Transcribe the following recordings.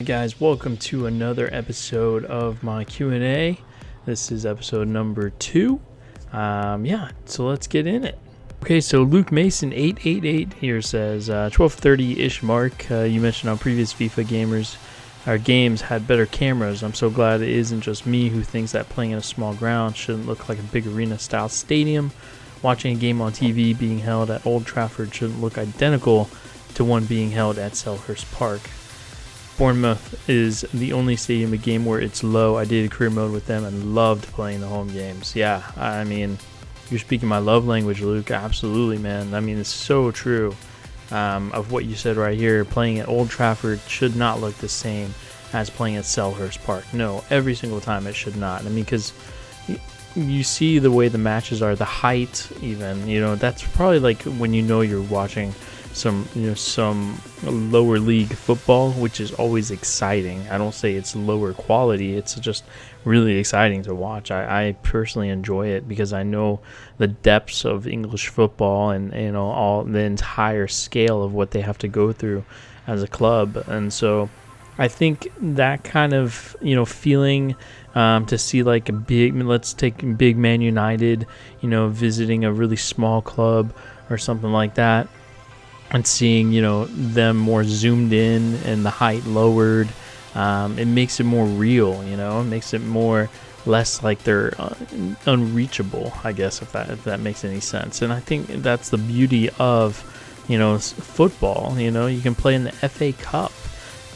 Guys, welcome to another episode of my Q&A. This is episode number 2. So let's get in it. Okay, so Luke Mason 888 here says 12:30-ish mark. You mentioned on previous FIFA games had better cameras. I'm so glad it isn't just me who thinks that playing in a small ground shouldn't look like a big arena style stadium. Watching a game on TV being held at Old Trafford shouldn't look identical to one being held at Selhurst Park. Bournemouth is the only stadium a game where it's low. I did a career mode with them and loved playing the home games. Yeah, I mean, you're speaking my love language, Luke. Absolutely, man. I mean, it's so true of what you said right here. Playing at Old Trafford should not look the same as playing at Selhurst Park. No, every single time it should not. I mean, because you see the way the matches are, the height even, that's probably like when you're watching some lower league football, which is always exciting. I don't say it's lower quality, it's just really exciting to watch. I personally enjoy it because I know the depths of English football and all the entire scale of what they have to go through as a club. And so I think that kind of feeling to see like let's take big Man United visiting a really small club or something like that, and seeing them more zoomed in and the height lowered, it makes it more real. It makes it less like they're unreachable, I guess, if that makes any sense. And I think that's the beauty of football. You can play in the FA Cup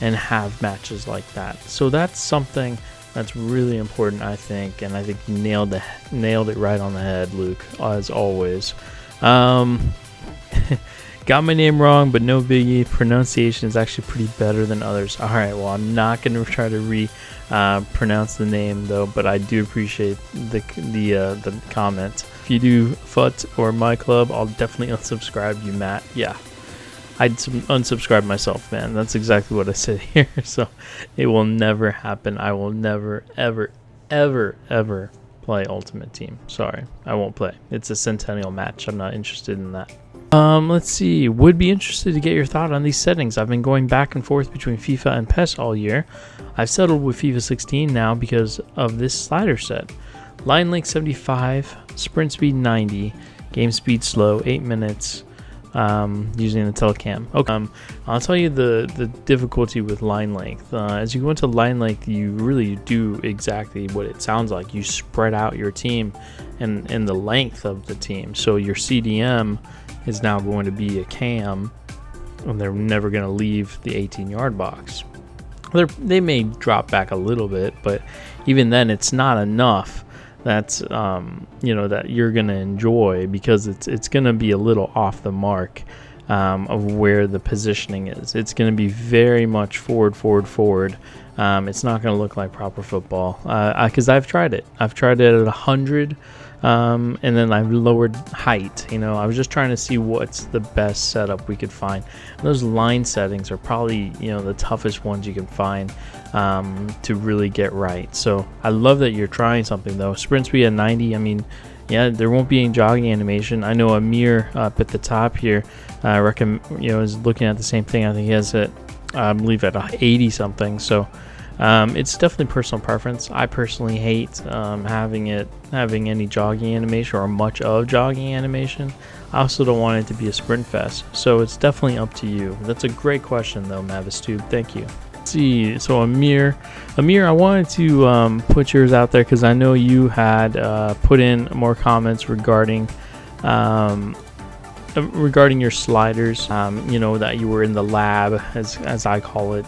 and have matches like that. So that's something that's really important, I think, and I think you nailed it right on the head, Luke, as always. Got my name wrong, but no biggie. Pronunciation is actually pretty better than others. All right, well, I'm not going to try to pronounce the name, though, but I do appreciate the comment. If you do FUT or my club, I'll definitely unsubscribe you, Matt. Yeah, I'd unsubscribe myself, man. That's exactly what I said here, so it will never happen. I will never, ever, ever, ever play Ultimate Team. Sorry, I won't play. It's a centennial match. I'm not interested in that. Let's see. Would be interested to get your thought on these settings. I've been going back and forth between FIFA and PES all year. I've settled with FIFA 16 now because of this slider set. Line length 75, sprint speed 90, game speed slow 8 minutes, using the telecam. Okay. I'll tell you the difficulty with line length. As you go into line length, you really do exactly what it sounds like. You spread out your team and the length of the team. So your CDM is now going to be a cam, and they're never going to leave the 18-yard box. They may drop back a little bit, but even then, it's not enough. That's that you're going to enjoy, because it's going to be a little off the mark of where the positioning is. It's going to be very much forward. It's not going to look like proper football, because I've tried it. I've tried it at 100. And then I've lowered height. I was just trying to see what's the best setup we could find. And those line settings are probably the toughest ones you can find to really get right. So I love that you're trying something, though. Sprint speed at 90. I mean, yeah, there won't be any jogging animation. I know Amir up at the top here is looking at the same thing. I think he has it, I believe, at 80 something. So it's definitely personal preference. I personally hate having any jogging animation or much of jogging animation. I also don't want it to be a sprint fest. So it's definitely up to you. That's a great question, though, Mavistube. Thank you. Let's see. So Amir, I wanted to put yours out there because I know you had put in more comments regarding your sliders, that you were in the lab, as I call it,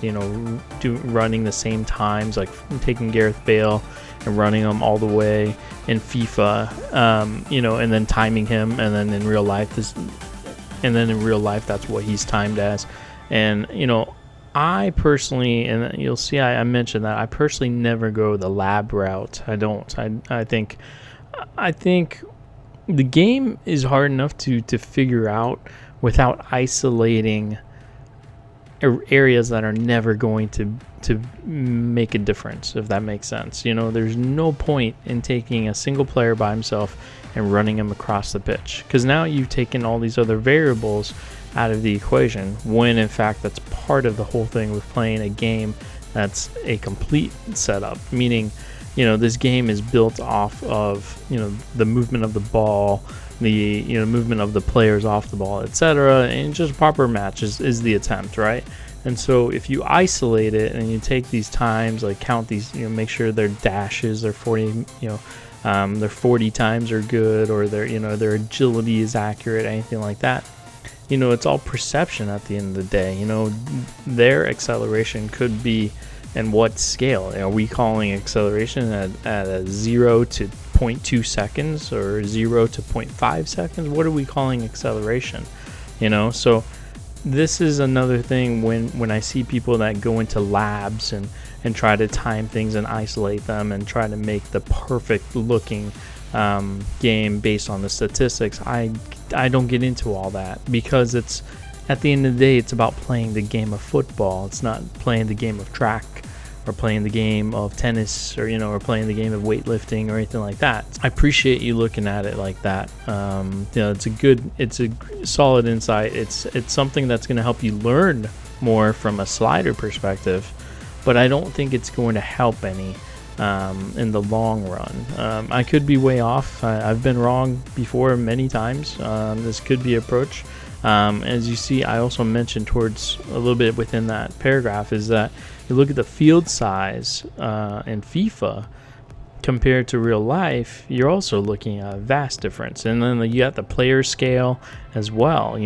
running the same times, like taking Gareth Bale and running him all the way in FIFA, and then timing him, and then in real life that's what he's timed as. And I personally, and you'll see I mentioned that I personally never go the lab route. I don't. I think the game is hard enough to figure out without isolating areas that are never going to make a difference, if that makes sense. There's no point in taking a single player by himself and running him across the pitch, because now you've taken all these other variables out of the equation, when in fact that's part of the whole thing with playing a game that's a complete setup, meaning, this game is built off of, the movement of the ball, the movement of the players off the ball, etc. And just proper match is the attempt, right? And so if you isolate it and you take these times, like count these, make sure their dashes, their 40, their 40 times are good, or their agility is accurate, anything like that. It's all perception at the end of the day. Their acceleration could be, and what scale? Are we calling acceleration at a 0 to 0.2 seconds or 0 to 0.5 seconds? What are we calling acceleration? So this is another thing when I see people that go into labs and try to time things and isolate them and try to make the perfect looking game based on the statistics. I don't get into all that, because it's, at the end of the day, it's about playing the game of football. It's not playing the game of track or playing the game of tennis, or or playing the game of weightlifting or anything like that. I appreciate you looking at it like that. It's a solid insight. It's something that's going to help you learn more from a slider perspective, but I don't think it's going to help any in the long run. I could be way off. I've been wrong before many times. This could be approach. As you see, I also mentioned towards a little bit within that paragraph is that you look at the field size in FIFA compared to real life, you're also looking at a vast difference. And then you got the player scale as well.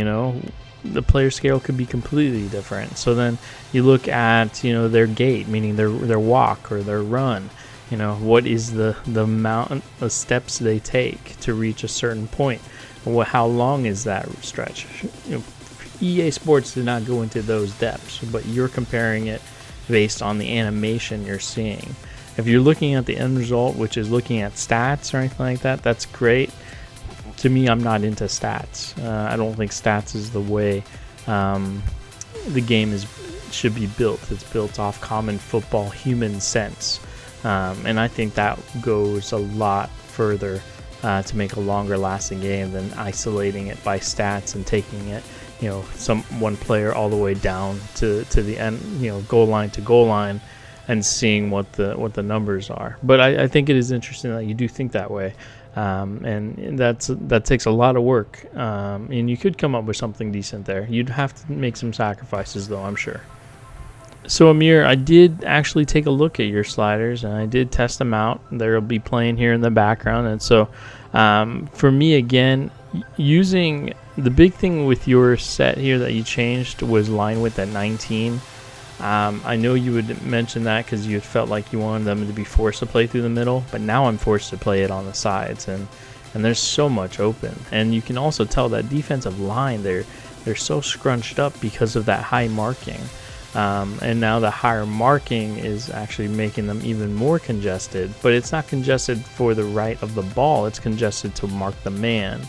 The player scale could be completely different. So then you look at their gait, meaning their walk or their run. What is the amount of steps they take to reach a certain point? How long is that stretch? EA Sports did not go into those depths, but you're comparing it based on the animation you're seeing. If you're looking at the end result, which is looking at stats or anything like that, that's great. To me, I'm not into stats. I don't think stats is the way the game should be built. It's built off common football human sense, and I think that goes a lot further to make a longer lasting game than isolating it by stats and taking it, one player all the way down to the end, goal line to goal line, and seeing what the numbers are. But I think it is interesting that you do think that way, and that takes a lot of work, and you could come up with something decent there. You'd have to make some sacrifices, though, I'm sure. So Amir, I did actually take a look at your sliders, and I did test them out. They'll be playing here in the background, and so for me, again, using the big thing with your set here that you changed was line width at 19. I know you would mention that because you had felt like you wanted them to be forced to play through the middle, but now I'm forced to play it on the sides, and there's so much open. And you can also tell that defensive line, they're so scrunched up because of that high marking. And now the higher marking is actually making them even more congested, but it's not congested for the right of the ball, it's congested to mark the man.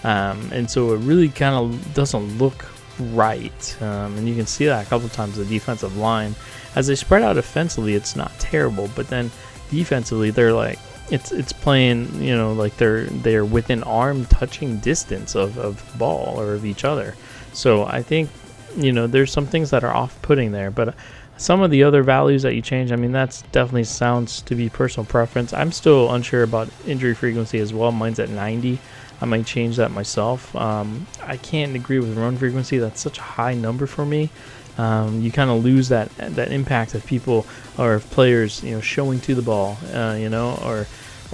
And so it really kind of doesn't look right, and you can see that a couple times. The defensive line, as they spread out offensively, it's not terrible, but then defensively they're like it's playing, like they're within arm touching distance of the ball or of each other. So I think there's some things that are off-putting there, but some of the other values that you change, I mean, that's definitely sounds to be personal preference. I'm still unsure about injury frequency as well. Mine's at 90. I might change that myself. I can't agree with run frequency. That's such a high number for me. You kind of lose that impact of people or of players, showing to the ball,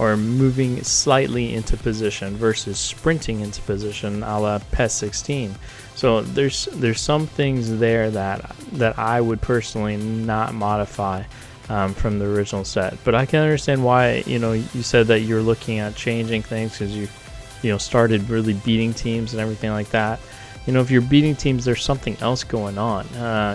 or moving slightly into position versus sprinting into position, a la PES 16. So there's some things there that I would personally not modify from the original set. But I can understand why you said that you're looking at changing things because you started really beating teams and everything like that. If you're beating teams, there's something else going on.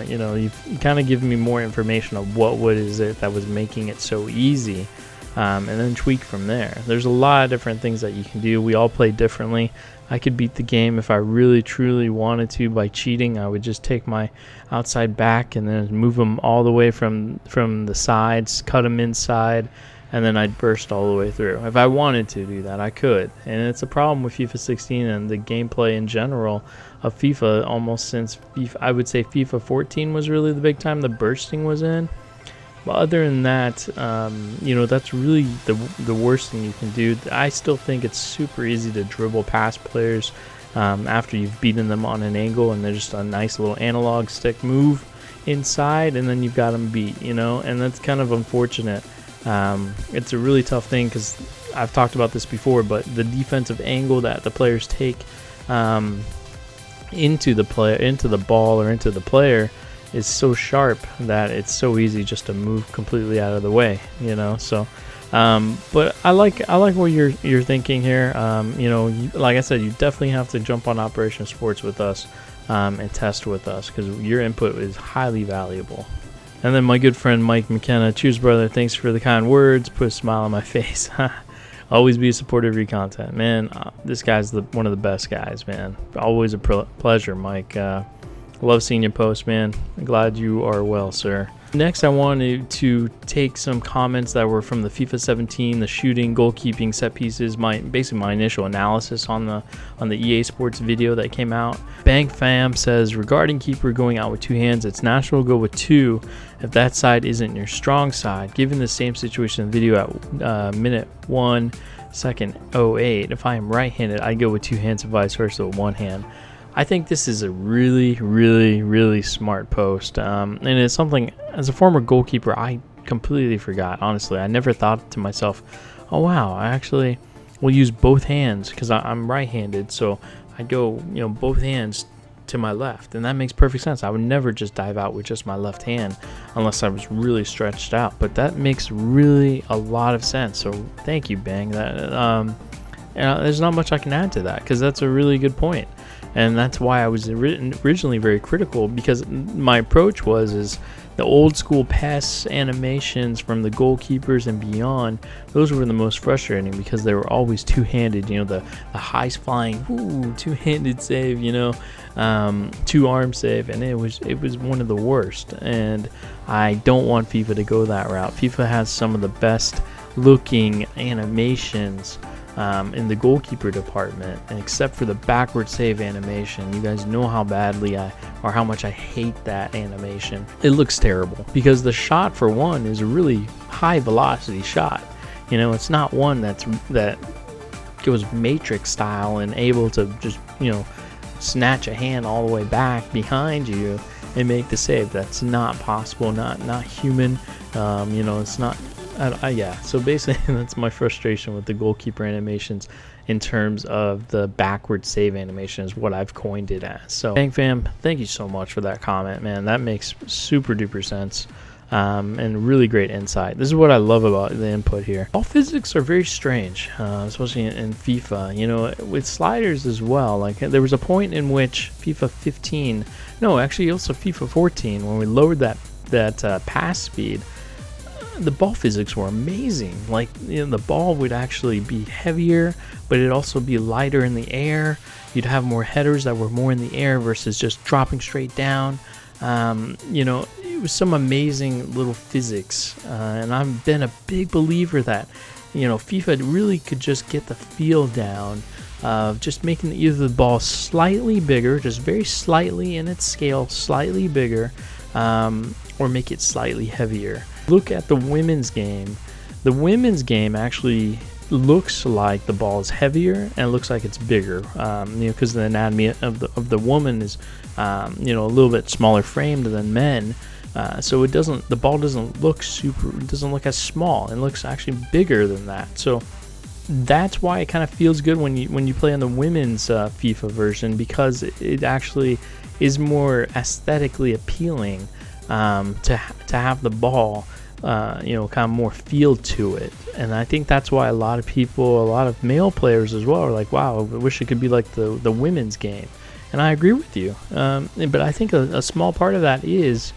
You've kind of given me more information of what is it that was making it so easy, and then tweak from there. There's a lot of different things that you can do. We all play differently. I could beat the game if I really truly wanted to by cheating. I would just take my outside back and then move them all the way from the sides, cut them inside, and then I'd burst all the way through. If I wanted to do that, I could. And it's a problem with FIFA 16 and the gameplay in general of FIFA almost since FIFA, I would say FIFA 14 was really the big time the bursting was in. But other than that, you know, that's really the worst thing you can do. I still think it's super easy to dribble past players after you've beaten them on an angle, and they're just a nice little analog stick move inside, and then you've got them beat, you know, and that's kind of unfortunate. It's a really tough thing because I've talked about this before, but the defensive angle that the players take into the ball or into the player is so sharp that it's so easy just to move completely out of the way, you know. So but I like what you're thinking here. You know, like I said, you definitely have to jump on Operation Sports with us and test with us, because your input is highly valuable. And then my good friend Mike McKenna, cheers brother, thanks for the kind words, put a smile on my face. Always be a supporter of your content, man. This guy's one of the best guys, man. Always a pleasure, Mike. Love seeing you post, man. I'm glad you are well, sir. Next, I wanted to take some comments that were from the FIFA 17, the shooting, goalkeeping, set pieces, basically my initial analysis on the EA Sports video that came out. Bang Fam says, regarding keeper going out with two hands, it's natural to go with two if that side isn't your strong side. Given the same situation in the video at minute 1 second 08, if I am right-handed, I go with two hands and vice versa with one hand. I think this is a really, really, really smart post, and it's something, as a former goalkeeper, I completely forgot, honestly. I never thought to myself, oh wow, I actually will use both hands, because I'm right-handed, so I go, you know, both hands to my left, and that makes perfect sense. I would never just dive out with just my left hand unless I was really stretched out, but that makes really a lot of sense. So thank you, Bang. There's not much I can add to that, because that's a really good point. And that's why I was originally very critical, because my approach was the old school pass animations from the goalkeepers and beyond, those were the most frustrating, because they were always two-handed, you know, the high flying two-handed save, you know, two-arm save, and it was one of the worst. And I don't want FIFA to go that route. FIFA has some of the best looking animations in the goalkeeper department, and except for the backward save animation, you guys know how badly or how much I hate that animation. It looks terrible, because the shot, for one, is a really high velocity shot. You know, it's not one that goes Matrix style and able to just, you know, snatch a hand all the way back behind you and make the save. That's not possible, not human. You know, it's not. Yeah, so basically that's my frustration with the goalkeeper animations in terms of the backward save animation, is what I've coined it as. So Bang Fam, thank you so much for that comment, man. That makes super duper sense, and really great insight. This is what I love about the input here. All physics are very strange, especially in FIFA, you know, with sliders as well. Like, there was a point in which FIFA 15, no, actually also FIFA 14, when we lowered that pass speed, the ball physics were amazing. Like, you know, the ball would actually be heavier, but it'd also be lighter in the air. You'd have more headers that were more in the air versus just dropping straight down. You know, it was some amazing little physics, and I've been a big believer that, you know, FIFA really could just get the feel down of just making either the ball slightly bigger, just very slightly in its scale, slightly bigger, or make it slightly heavier. Look at the women's game. The women's game actually looks like the ball is heavier and looks like it's bigger, you know, because the anatomy of the woman is, you know, a little bit smaller framed than men. So the ball doesn't look it doesn't look as small. It looks actually bigger than that. So that's why it kind of feels good when you play on the women's FIFA version, because it actually is more aesthetically appealing. To have the ball, you know, kind of more feel to it. And I think that's why a lot of male players as well are like, wow, I wish it could be like the women's game. And I agree with you. But I think a small part of that is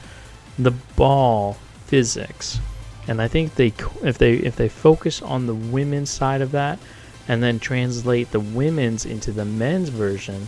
the ball physics. And I think if they focus on the women's side of that and then translate the women's into the men's version,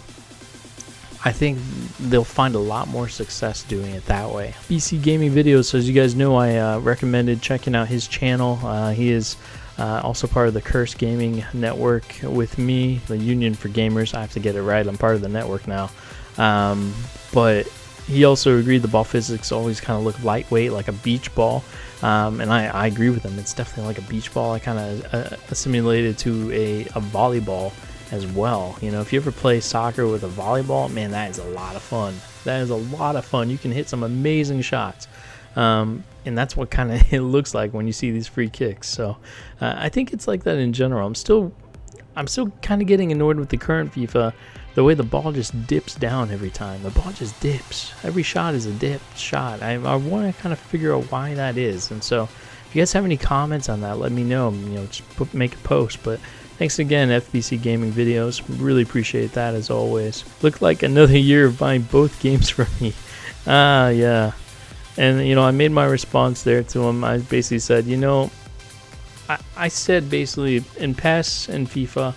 I think they'll find a lot more success doing it that way. BC Gaming Videos, so as you guys know, I recommended checking out his channel. He is also part of the Curse Gaming Network with me, the Union for Gamers. I have to get it right. I'm part of the network now. But he also agreed the ball physics always kind of look lightweight, like a beach ball. And I agree with them. It's definitely like a beach ball. I kind of assimilated to a volleyball as well. You know, if you ever play soccer with a volleyball, man, that is a lot of fun. That is a lot of fun. You can hit some amazing shots. And that's what kind of it looks like when you see these free kicks. So I think it's like that in general. I'm still kind of getting annoyed with the current FIFA, the way the ball just dips down every time. The ball just dips. Every shot is a dipped shot. I want to kind of figure out why that is. And so if you guys have any comments on that, let me know. You know, just make a post. But thanks again, FBC Gaming Videos. Really appreciate that as always. Looked like another year of buying both games from me. Yeah. And, you know, I made my response there to him. I basically said, you know, I said basically in PES and FIFA,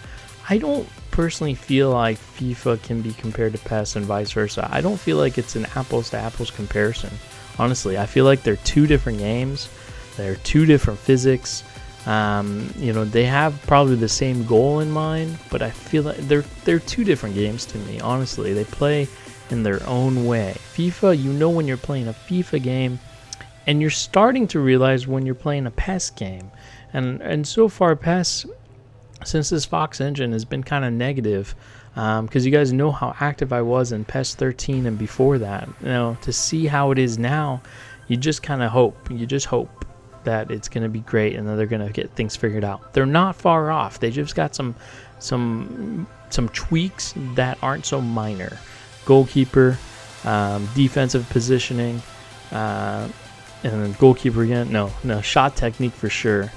I don't personally feel like FIFA can be compared to PES and vice versa. I don't feel like it's an apples to apples comparison. Honestly, I feel like they're two different games. They're two different physics. You know, they have probably the same goal in mind, but I feel like they're two different games to me. Honestly, they play in their own way. FIFA, you know when you're playing a FIFA game, and you're starting to realize when you're playing a PES game. And so far, PES, since this Fox engine, has been kind of negative, because you guys know how active I was in PES 13 and before that. You know, to see how it is now, you just kind of hope. You just hope that it's going to be great and that they're going to get things figured out. They're not far off. They just got some tweaks that aren't so minor. Goalkeeper, defensive positioning, and then goalkeeper again. No, shot technique for sure.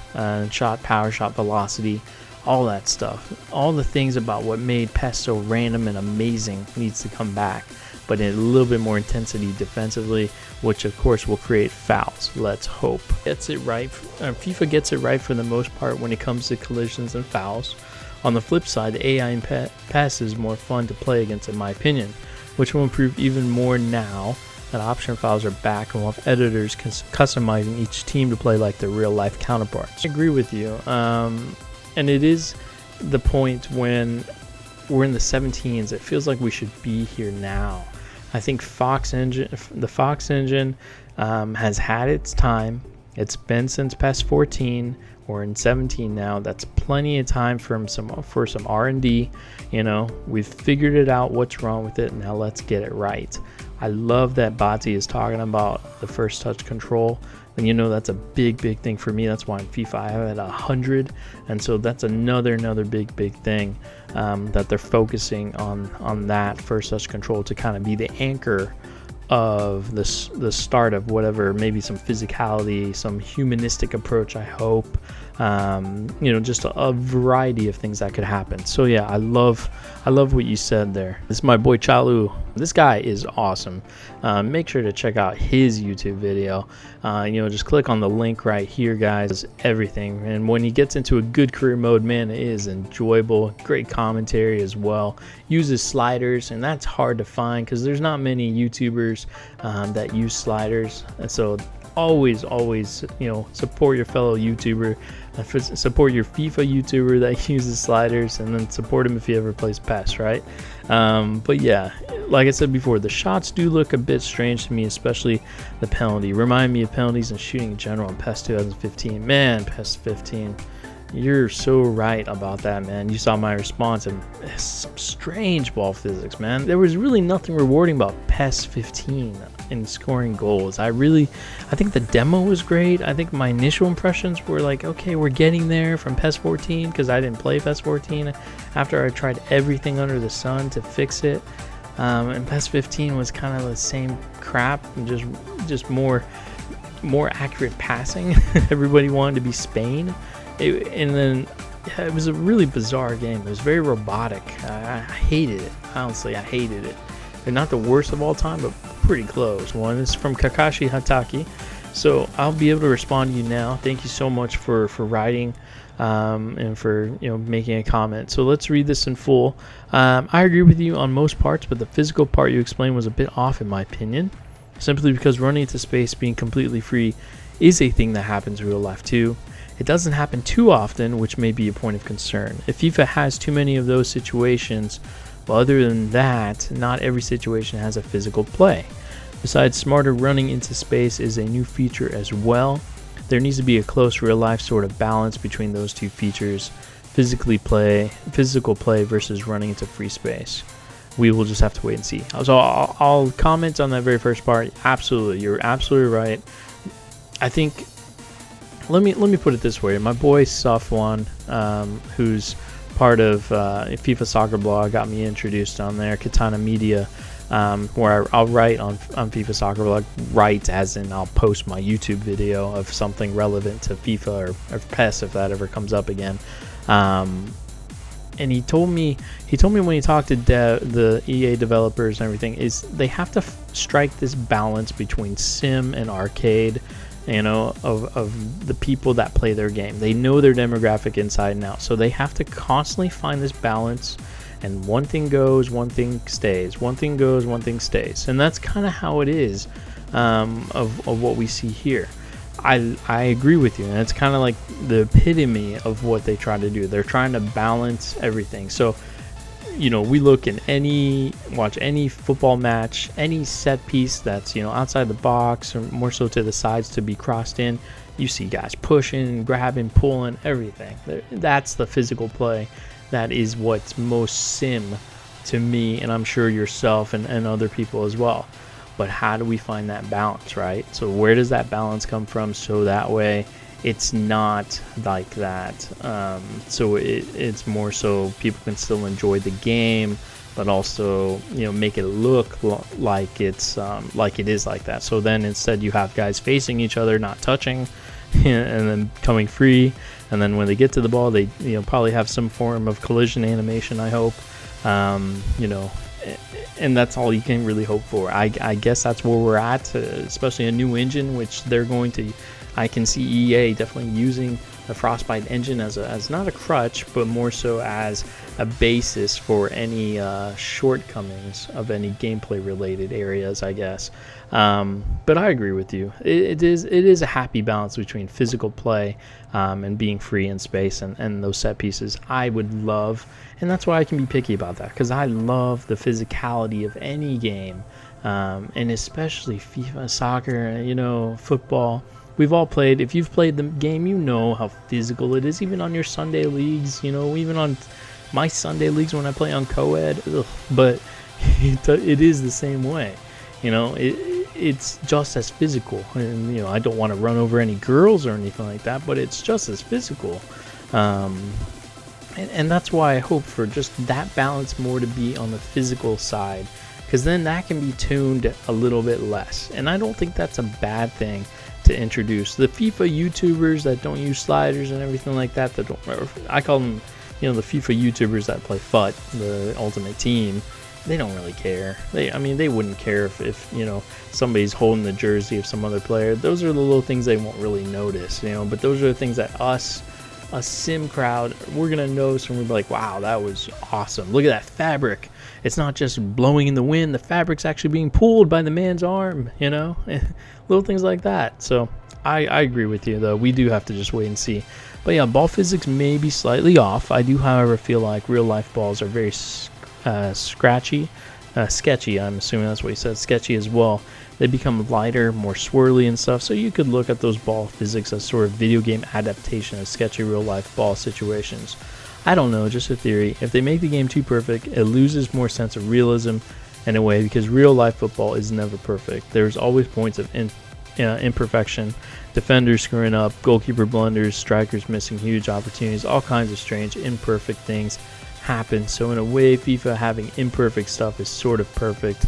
Shot power, shot velocity, all that stuff. All the things about what made PES so random and amazing needs to come back, but in a little bit more intensity defensively, which of course will create fouls. Let's hope. Gets it right. FIFA gets it right for the most part when it comes to collisions and fouls. On the flip side, the AI in PES is more fun to play against, in my opinion, which will improve even more now that option files are back and we'll have editors customizing each team to play like their real life counterparts. I agree with you. And it is the point when we're in the 17s, it feels like we should be here now. I think the Fox engine has had its time. It's been since PES 14. We're in 17 now. That's plenty of time for some R&D. You know, we've figured it out what's wrong with it. Now let's get it right. I love that Bati is talking about the first touch control. And you know, that's a big thing for me. That's why in FIFA I have it 100. And so that's another big thing that they're focusing on that first touch control to kind of be the anchor of the start of whatever, maybe some physicality, some humanistic approach, I hope. You know, just a variety of things that could happen. So yeah, I love what you said there. This is my boy Chalu. This guy is awesome. Make sure to check out his YouTube video. You know, just click on the link right here, guys. Everything. And when he gets into a good career mode, man, it is enjoyable. Great commentary as well. Uses sliders, and that's hard to find because there's not many YouTubers that use sliders. And so always, you know, support your fellow YouTuber. Support your FIFA YouTuber that uses sliders, and then support him if he ever plays PES, right? But yeah, like I said before, the shots do look a bit strange to me, especially the penalty. Remind me of penalties and shooting in general in PES 2015. Man, PES 15. You're so right about that, man. You saw my response, and some strange ball physics, man. There was really nothing rewarding about PES 15 in scoring goals. I think the demo was great. I think my initial impressions were like, okay, we're getting there from PES 14, because I didn't play PES 14 after I tried everything under the sun to fix it. And PES 15 was kind of the same crap, and just more accurate passing. Everybody wanted to be Spain. And then it was a really bizarre game. It was very robotic. I hated it. Honestly, I hated it. They're not the worst of all time, but pretty close. One is from Kakashi Hataki. So I'll be able to respond to you now. Thank you so much for writing and for making a comment. So let's read this in full. I agree with you on most parts, but the physical part you explained was a bit off in my opinion. Simply because running into space being completely free is a thing that happens in real life too. It doesn't happen too often, which may be a point of concern. If FIFA has too many of those situations, well, other than that, not every situation has a physical play. Besides, smarter running into space is a new feature as well. there needs to be a close real life sort of balance between those two features, physical play versus running into free space. We will just have to wait and see. So I'll comment on that very first part. Absolutely, you're absolutely right. I think, let me put it this way. My boy Safwan, who's part of FIFA Soccer Blog, got me introduced on there, Katana Media, where I'll write on FIFA Soccer Blog, write as in I'll post my YouTube video of something relevant to FIFA or PES if that ever comes up again. And he told me when he talked to the EA developers and everything, is they have to strike this balance between sim and arcade, of the people that play their game. They know their demographic inside and out, so they have to constantly find this balance, and one thing goes, one thing stays, one thing goes, one thing stays, and that's kind of how it is of what we see here. I agree with you, and it's kind of like the epitome of what they try to do. They're trying to balance everything. So, we look in watch any football match, any set piece that's, outside the box or more so to the sides to be crossed in, you see guys pushing, grabbing, pulling, everything. That's the physical play. That is what's most sim to me, and I'm sure yourself and other people as well. But how do we find that balance, right? So where does that balance come from? So that way it's not like that. So it's more so people can still enjoy the game, but also, make it look like it's like it is like that. So then instead you have guys facing each other, not touching, and then coming free. And then when they get to the ball, they probably have some form of collision animation, I hope. And that's all you can really hope for. I guess that's where we're at, especially a new engine, which they're going to. I can see EA definitely using the Frostbite engine as not a crutch, but more so as a basis for any shortcomings of any gameplay related areas, I guess. But I agree with you. It is a happy balance between physical play and being free in space and those set pieces. I would love, and that's why I can be picky about that, because I love the physicality of any game, and especially FIFA, soccer, football. We've all played. If you've played the game, you know how physical it is. Even on your Sunday leagues, even on my Sunday leagues when I play on co-ed. But it is the same way. It's just as physical. And I don't want to run over any girls or anything like that, but it's just as physical. And that's why I hope for just that balance more to be on the physical side, because then that can be tuned a little bit less. And I don't think that's a bad thing to introduce. The FIFA YouTubers that don't use sliders and everything like that, I call them, the FIFA YouTubers that play FUT, the Ultimate Team, they don't really care. They wouldn't care if somebody's holding the jersey of some other player. Those are the little things they won't really notice, but those are the things that a sim crowd, we're gonna notice, and we'll be like, wow, that was awesome. Look at that fabric. It's not just blowing in the wind, the fabric's actually being pulled by the man's arm, little things like that. So I agree with you, though. We do have to just wait and see. But yeah, ball physics may be slightly off. I do, however, feel like real life balls are very sketchy. I'm assuming that's what he said. Sketchy as well. They become lighter, more swirly and stuff. So you could look at those ball physics as sort of video game adaptation of sketchy real life ball situations. I don't know, just a theory. If they make the game too perfect, it loses more sense of realism in a way, because real life football is never perfect. There's always points of imperfection, defenders screwing up, goalkeeper blunders, strikers missing huge opportunities, all kinds of strange, imperfect things happen. So in a way, FIFA having imperfect stuff is sort of perfect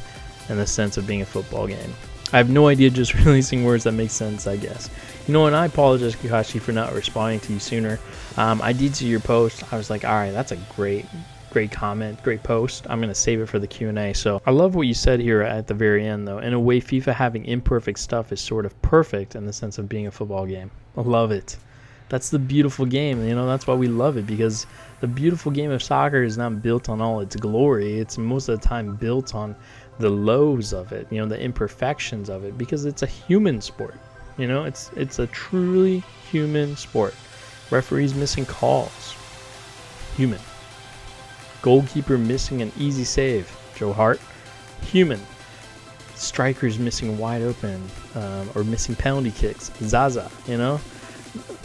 in the sense of being a football game. I have no idea, just releasing words that make sense, I guess. And I apologize, Kakashi, for not responding to you sooner. I did see your post. I was like, all right, that's a great comment, great post. I'm going to save it for the Q&A. So I love what you said here at the very end, though. In a way, FIFA having imperfect stuff is sort of perfect in the sense of being a football game. I love it. That's the beautiful game. That's why we love it, because the beautiful game of soccer is not built on all its glory. It's most of the time built on the lows of it, the imperfections of it, because it's a human sport. It's a truly human sport. Referees missing calls. Human. Goalkeeper missing an easy save. Joe Hart. Human. strikers missing wide open or missing penalty kicks. Zaza,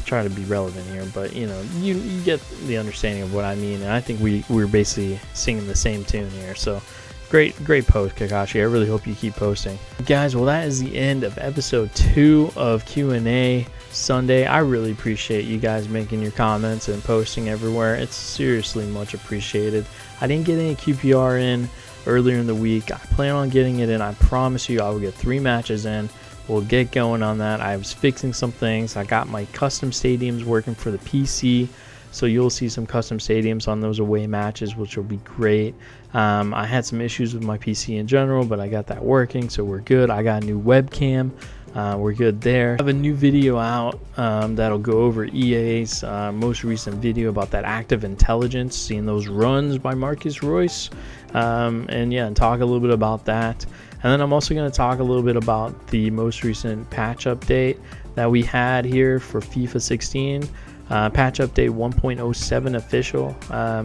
trying to be relevant here, but you get the understanding of what I mean, and I think we're basically singing the same tune here. So great post, Kakashi. I really hope you keep posting, guys. Well, that is the end of episode 2 of Q&A Sunday. I really appreciate you guys making your comments and posting everywhere. It's seriously much appreciated. I didn't get any QPR in earlier in the week. I plan on getting it in. I promise you I will get 3 matches in. We'll get going on that. I was fixing some things. I got my custom stadiums working for the PC, so you'll see some custom stadiums on those away matches, which will be great. I had some issues with my PC in general, but I got that working, so we're good. I got a new webcam. We're good there. I have a new video out that'll go over EA's most recent video about that active intelligence, seeing those runs by Marcus Royce, and talk a little bit about that. And then I'm also going to talk a little bit about the most recent patch update that we had here for FIFA 16. Patch update 1.07 official.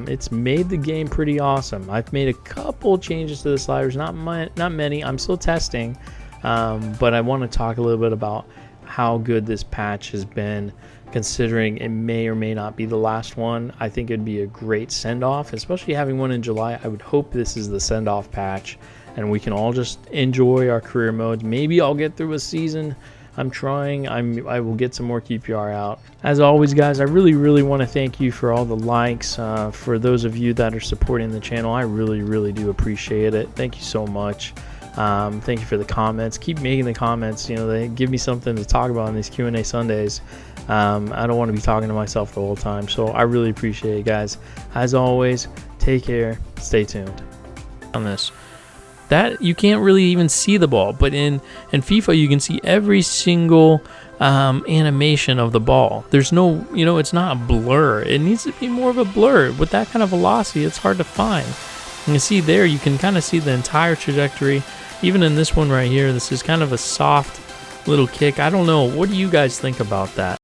It's made the game pretty awesome. I've made a couple changes to the sliders, not many. I'm still testing, but I want to talk a little bit about how good this patch has been, considering it may or may not be the last one. I think it'd be a great send-off, especially having one in July. I would hope this is the send-off patch, and we can all just enjoy our career modes. Maybe I'll get through a season. I'm trying. I will get some more QPR out. As always, guys, I really want to thank you for all the likes. For those of you that are supporting the channel, I really do appreciate it. Thank you so much. Thank you for the comments. Keep making the comments. They give me something to talk about on these Q&A Sundays. I don't want to be talking to myself the whole time, so I really appreciate it, guys. As always, take care. Stay tuned. On this, that you can't really even see the ball, but in FIFA you can see every single animation of the ball. There's no, it's not a blur. It needs to be more of a blur. With that kind of velocity, it's hard to find. You can see there, you can kind of see the entire trajectory. Even in this one right here, this is kind of a soft little kick. I don't know. What do you guys think about that?